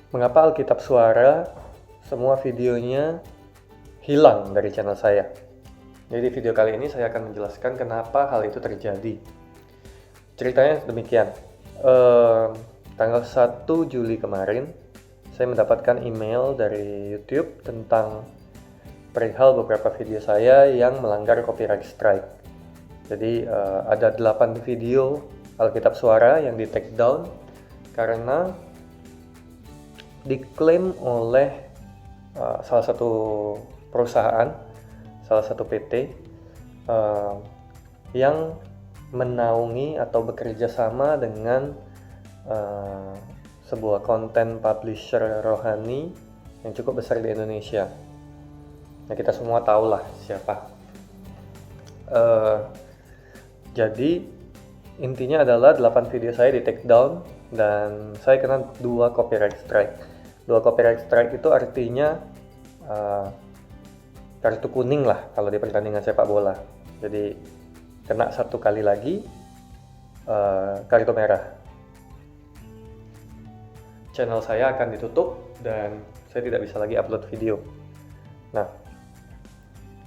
Mengapa Alkitab Suara semua videonya hilang dari channel saya? Jadi video kali ini saya akan menjelaskan kenapa hal itu terjadi. Ceritanya demikian. Tanggal 1 Juli kemarin saya mendapatkan email dari YouTube tentang perihal beberapa video saya yang melanggar copyright strike. Jadi ada 8 video Alkitab Suara yang di take down karena diklaim oleh salah satu perusahaan, salah satu PT yang menaungi atau bekerja sama dengan sebuah konten publisher rohani yang cukup besar di Indonesia. Nah, kita semua tahulah siapa. Jadi intinya adalah 8 video saya di take down dan saya kena 2 copyright strike. 2 copyright strike itu artinya kartu kuning lah kalau di pertandingan sepak bola. Jadi kena 1 kali lagi kartu merah. Channel saya akan ditutup dan saya tidak bisa lagi upload video. Nah,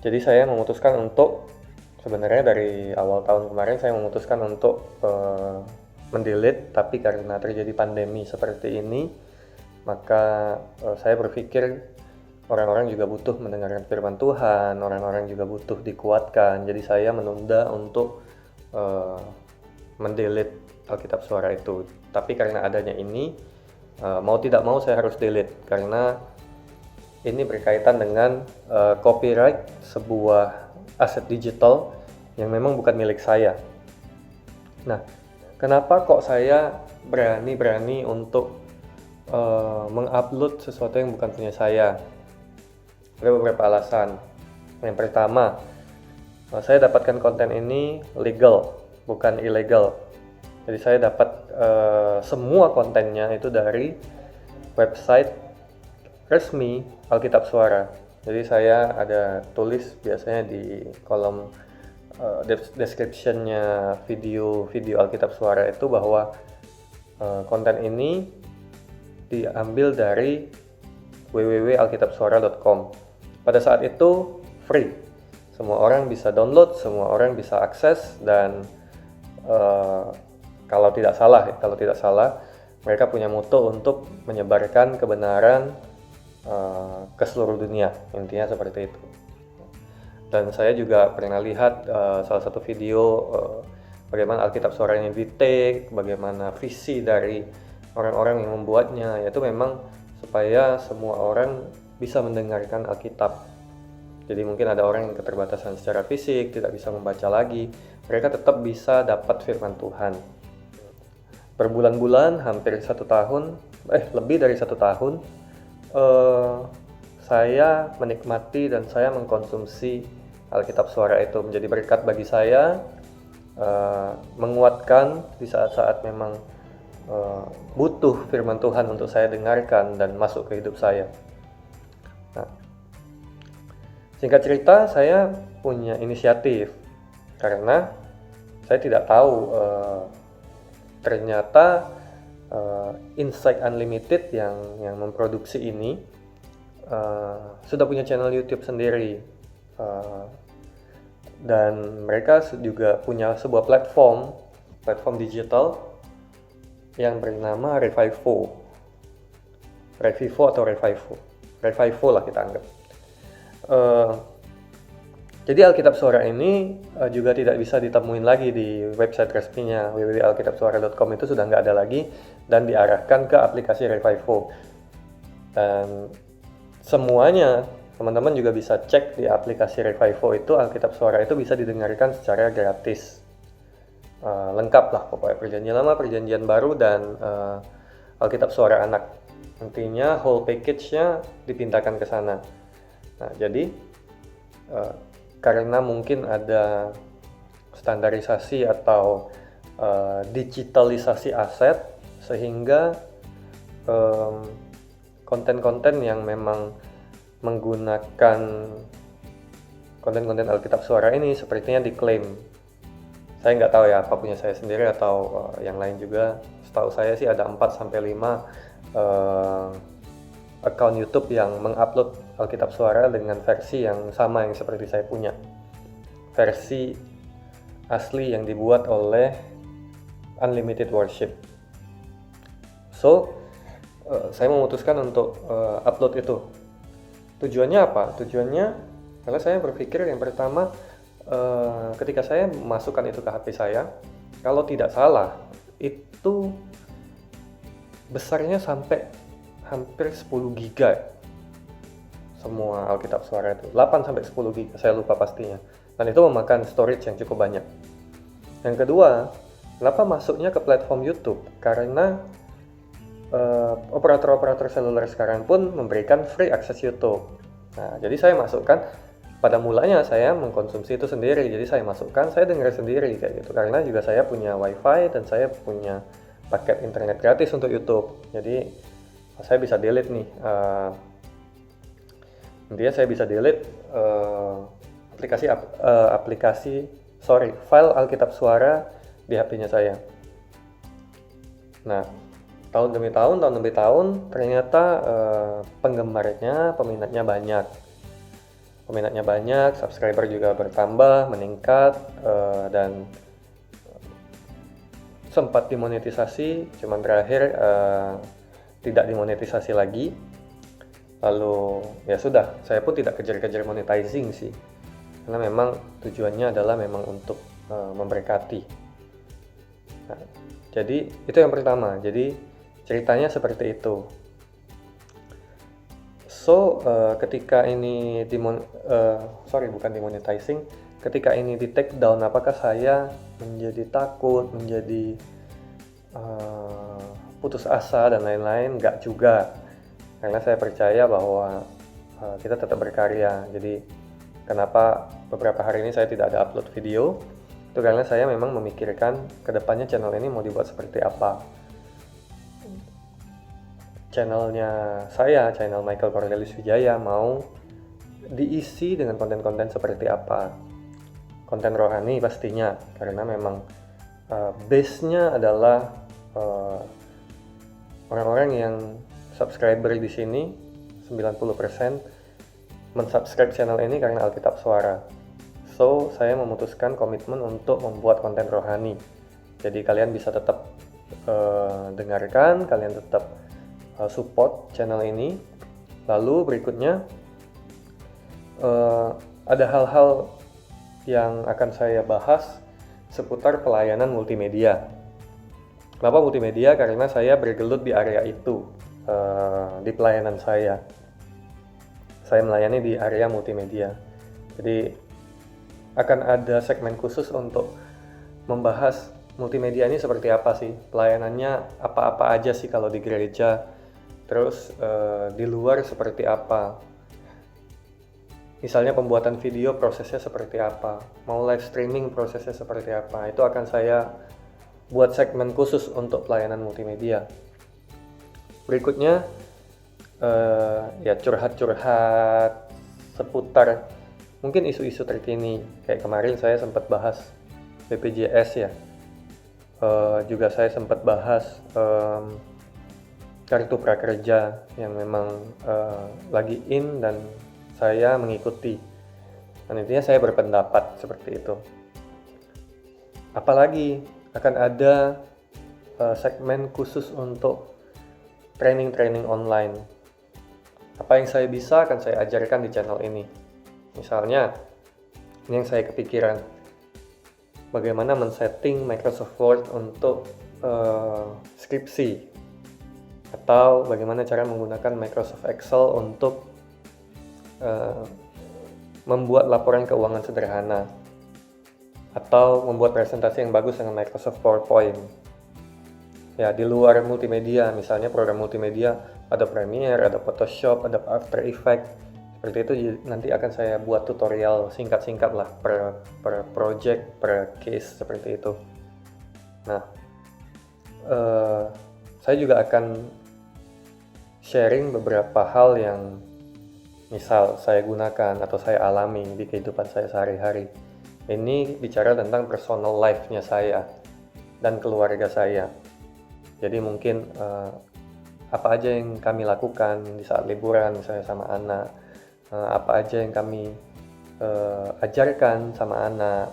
jadi saya memutuskan untuk sebenarnya dari awal tahun kemarin saya memutuskan untuk mendelete, tapi karena terjadi pandemi seperti ini, maka saya berpikir orang-orang juga butuh mendengarkan firman Tuhan, orang-orang juga butuh dikuatkan. Jadi saya menunda untuk mendelete Alkitab Suara itu. Tapi karena adanya ini, mau tidak mau saya harus delete karena ini berkaitan dengan copyright sebuah aset digital yang memang bukan milik saya. Nah, kenapa kok saya berani untuk mengupload sesuatu yang bukan punya saya? Ada beberapa alasan. Yang pertama, saya dapatkan konten ini legal, bukan ilegal. Jadi saya dapat semua kontennya itu dari website resmi Alkitab Suara. Jadi saya ada tulis biasanya di kolom description-nya video Alkitab Suara itu bahwa konten ini diambil dari www.alkitabsuara.com. Pada saat itu free, semua orang bisa download, semua orang bisa akses, dan kalau tidak salah mereka punya moto untuk menyebarkan kebenaran ke seluruh dunia, intinya seperti itu. Dan saya juga pernah lihat salah satu video bagaimana Alkitab Suara ini di-take, bagaimana visi dari orang-orang yang membuatnya, yaitu memang supaya semua orang bisa mendengarkan Alkitab. Jadi mungkin ada orang yang keterbatasan secara fisik, tidak bisa membaca lagi, mereka tetap bisa dapat firman Tuhan. Berbulan-bulan, hampir 1 tahun, lebih dari 1 tahun, saya menikmati dan saya mengkonsumsi Alkitab Suara itu. Menjadi berkat bagi saya, menguatkan di saat-saat memang butuh firman Tuhan untuk saya dengarkan dan masuk ke hidup saya. Nah, singkat cerita, saya punya inisiatif karena saya tidak tahu ternyata Insight Unlimited yang memproduksi ini sudah punya channel YouTube sendiri, dan mereka juga punya sebuah platform digital yang bernama Revivo lah kita anggap. Jadi Alkitab Suara ini juga tidak bisa ditemuin lagi di website resminya www.alkitabsuara.com, itu sudah nggak ada lagi dan diarahkan ke aplikasi Revivo. Dan semuanya teman-teman juga bisa cek di aplikasi Revivo itu, Alkitab Suara itu bisa didengarkan secara gratis. Lengkap lah pokoknya, perjanjian lama, perjanjian baru, dan Alkitab Suara anak. Intinya whole package-nya dipindahkan ke sana. Nah, jadi karena mungkin ada standarisasi atau digitalisasi aset, sehingga konten-konten yang memang menggunakan konten-konten Alkitab Suara ini sepertinya diklaim Saya nggak tahu ya apa punya saya sendiri atau yang lain juga. Setahu saya sih ada 4-5 account YouTube yang mengupload Alkitab Suara dengan versi yang sama yang seperti saya punya. Versi asli yang dibuat oleh Unlimited Worship. So, saya memutuskan untuk upload itu. Tujuannya apa? Tujuannya karena saya berpikir yang pertama, ketika saya masukkan itu ke HP saya, kalau tidak salah itu besarnya sampai hampir 10 giga semua Alkitab Suara itu, 8-10 giga, saya lupa pastinya, dan itu memakan storage yang cukup banyak. Yang kedua, kenapa masuknya ke platform YouTube? Karena operator-operator seluler sekarang pun memberikan free akses YouTube. Nah, jadi saya masukkan. Pada mulanya saya mengkonsumsi itu sendiri, jadi saya masukkan, saya dengar sendiri kayak gitu. Karena juga saya punya WiFi dan saya punya paket internet gratis untuk YouTube. Jadi saya bisa delete nih. Intinya saya bisa delete file Alkitab Suara di HP-nya saya. Nah, tahun demi tahun, ternyata penggemarnya, peminatnya banyak, subscriber juga bertambah, meningkat, dan sempat dimonetisasi, cuman terakhir tidak dimonetisasi lagi. Lalu ya sudah, saya pun tidak kejar-kejar monetizing sih, karena memang tujuannya adalah memang untuk memberkati. Nah, jadi itu yang pertama. Jadi ceritanya seperti itu. So, ketika ini demonetizing, ketika ini di take down, apakah saya menjadi takut, menjadi putus asa dan lain-lain? Enggak juga, karena saya percaya bahwa kita tetap berkarya. Jadi kenapa beberapa hari ini saya tidak ada upload video? Itu karena saya memang memikirkan kedepannya channel ini mau dibuat seperti apa. Channelnya saya, channel Michael Cornelius Wijaya, mau diisi dengan konten-konten seperti apa? Konten rohani pastinya, karena memang base-nya adalah orang-orang yang subscriber di sini 90% mensubscribe channel ini karena Alkitab Suara. So, saya memutuskan komitmen untuk membuat konten rohani. Jadi kalian bisa tetap dengarkan, kalian tetap support channel ini. Lalu berikutnya ada hal-hal yang akan saya bahas seputar pelayanan multimedia. Kenapa multimedia? Karena saya bergelut di area itu di pelayanan saya. Saya melayani di area multimedia. Jadi akan ada segmen khusus untuk membahas multimedia ini seperti apa sih, pelayanannya apa-apa aja sih kalau di gereja. Terus di luar seperti apa, misalnya pembuatan video prosesnya seperti apa, mau live streaming prosesnya seperti apa. Itu akan saya buat segmen khusus untuk pelayanan multimedia. Berikutnya ya curhat-curhat seputar mungkin isu-isu terkini. Kayak kemarin saya sempat bahas BPJS ya, juga saya sempat bahas kartu prakerja yang memang lagi in dan saya mengikuti. Dan intinya saya berpendapat seperti itu. Apalagi akan ada segmen khusus untuk training-training online. Apa yang saya bisa akan saya ajarkan di channel ini. Misalnya, ini yang saya kepikiran, bagaimana men-setting Microsoft Word untuk skripsi, atau bagaimana cara menggunakan Microsoft Excel untuk membuat laporan keuangan sederhana, atau membuat presentasi yang bagus dengan Microsoft PowerPoint. Ya, di luar multimedia, misalnya program multimedia, ada Premiere, ada Photoshop, ada After Effects. Seperti itu nanti akan saya buat tutorial singkat-singkat lah per project, per case seperti itu. Nah, saya juga akan sharing beberapa hal yang misal saya gunakan atau saya alami di kehidupan saya sehari-hari. Ini bicara tentang personal life-nya saya dan keluarga saya. Jadi mungkin apa aja yang kami lakukan di saat liburan saya sama anak, apa aja yang kami ajarkan sama anak,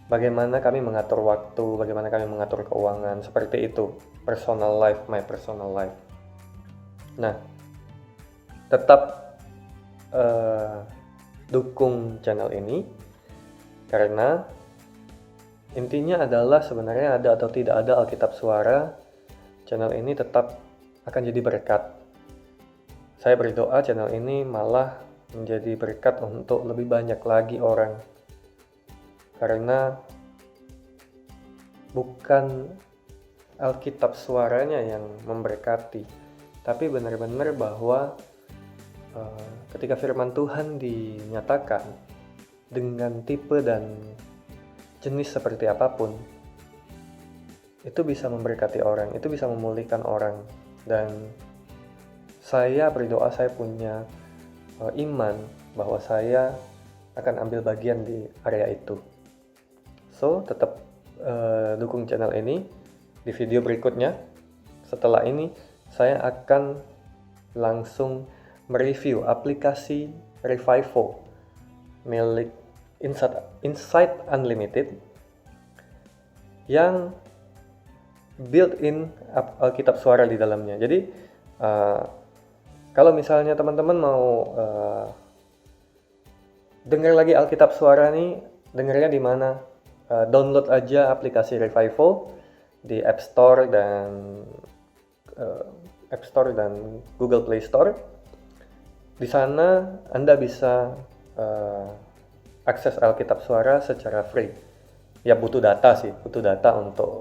bagaimana kami mengatur waktu, bagaimana kami mengatur keuangan, seperti itu. Personal life, my personal life. Nah, tetap dukung channel ini, karena intinya adalah sebenarnya ada atau tidak ada Alkitab Suara, channel ini tetap akan jadi berkat. Saya berdoa channel ini malah menjadi berkat untuk lebih banyak lagi orang. Karena bukan Alkitab Suaranya yang memberkati, tapi benar-benar bahwa ketika firman Tuhan dinyatakan dengan tipe dan jenis seperti apapun, itu bisa memberkati orang, itu bisa memulihkan orang. Dan saya berdoa, saya punya iman bahwa saya akan ambil bagian di area itu. So, tetap dukung channel ini. Di video berikutnya, setelah ini, saya akan langsung mereview aplikasi Revivo milik Insight Unlimited yang built-in Alkitab Suara di dalamnya. Jadi kalau misalnya teman-teman mau dengar lagi Alkitab Suara nih, dengarnya di mana? Download aja aplikasi Revivo di App Store dan Google Play Store. Di sana Anda bisa akses Alkitab Suara secara free. Ya butuh data untuk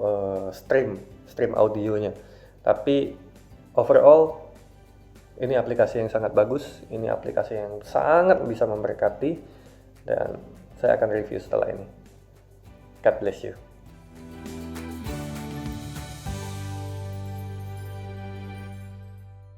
stream audionya. Tapi overall ini aplikasi yang sangat bagus, ini aplikasi yang sangat bisa memberkati, dan saya akan review setelah ini. God bless you.